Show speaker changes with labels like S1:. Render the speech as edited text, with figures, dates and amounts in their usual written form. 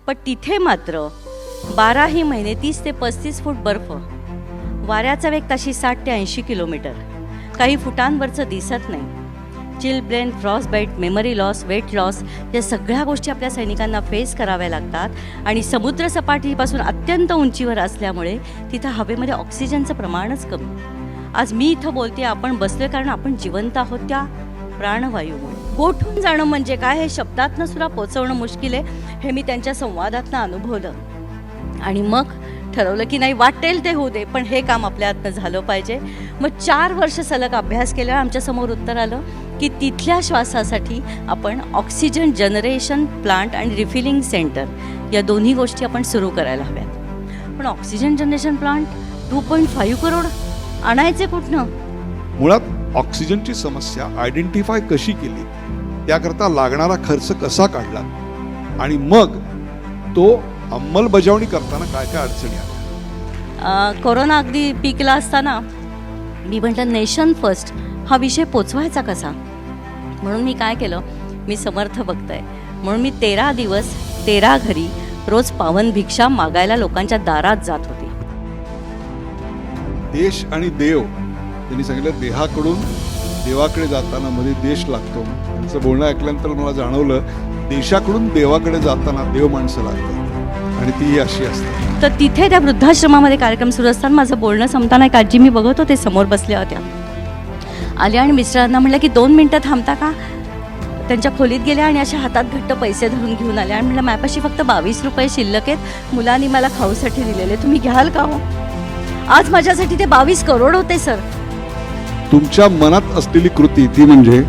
S1: पण तिथे मात्र 12ही महिने 30 ते 35 फूट बर्फ, वाऱ्याचा वेग ताशी 60 ते 80 किलोमीटर, काही फुटांवरचं दिसत नाही. Chill brain, frostbite, memory loss, weight loss या सगळ्या गोष्टी आपल्या सैनिकांना फेस कराव्या लागतात आणि समुद्र सपाटीपासून अत्यंत उंचीवर असल्यामुळे तिथं हवेमध्ये ऑक्सिजनचं प्रमाणच कमी. आज मी इथं बोलते, आपण बसलोय कारण आपण जिवंत आहोत त्या प्राणवायूमुळे. गोठून जाणं म्हणजे काय हे शब्दातनं सुद्धा पोचवणं मुश्किल आहे. हे मी त्यांच्या संवादातनं अनुभवलं आणि मग ठरवलं की नाही, वाटेल ते होऊ दे, पण हे काम आपल्या हातनं झालं पाहिजे. मग 4 वर्ष सलग अभ्यास केल्यावर आमच्यासमोर उत्तर आलं की तिथल्या श्वासासाठी आपण ऑक्सिजन जनरेशन प्लांट आणि रिफिलिंग सेंटर या दोन्ही गोष्टी आपण सुरू करायला हव्यात. पण ऑक्सिजन जनरेशन प्लांट 2.5 करोड आणायचे कुठनं?
S2: मुळात ऑक्सिजनची समस्या आयडेंटिफाय कशी केली, त्याकरता लागणारा खर्च कसा काढला आणि मग तो अंमलबजावणी करताना काय काय अडचणी आल्या.
S1: कोरोना अगदी पीकला असताना मी म्हटलं नेशन फर्स्ट हा विषय पोचवायचा कसा. म्हणून मी काय केलं, मी समर्थ भक्त आहे म्हणून मी 13 दिवस 13 घरी रोज पावन भिक्षा मागायला लोकांच्या दारात जात होते.
S2: देश आणि देव, त्यांनी सांगितलं देहाकडून देवाकडे जाताना मध्ये देश लागतो. त्यांचं बोलणं ऐकल्यानंतर मला जाणवलं, देशाकडून देवाकडे जाताना देव माणसं लागतात आणि ती अशी असते.
S1: तर तिथे त्या वृद्धाश्रमामध्ये कार्यक्रम सुरू असताना माझं बोलणं संपताना एक आजी मी बघत होते समोर बसल्या होत्या, आल्या आणि मिस्टरांना म्हटलं की 2 मिनटं थांबता का. त्यांच्या खोलीत गेल्या आणि अशा हातात घट्ट पैसे धरून घेऊन आल्या आणि म्हटलं माझ्यापाशी फक्त 22 रुपये शिल्लक आहेत, मुलांनी मला खाऊसाठी दिलेले, तुम्ही घ्याल का हो. आज माझ्यासाठी ते 22 करोड होते सर.
S2: तुमच्या मनात असलेली कृती ती म्हणजे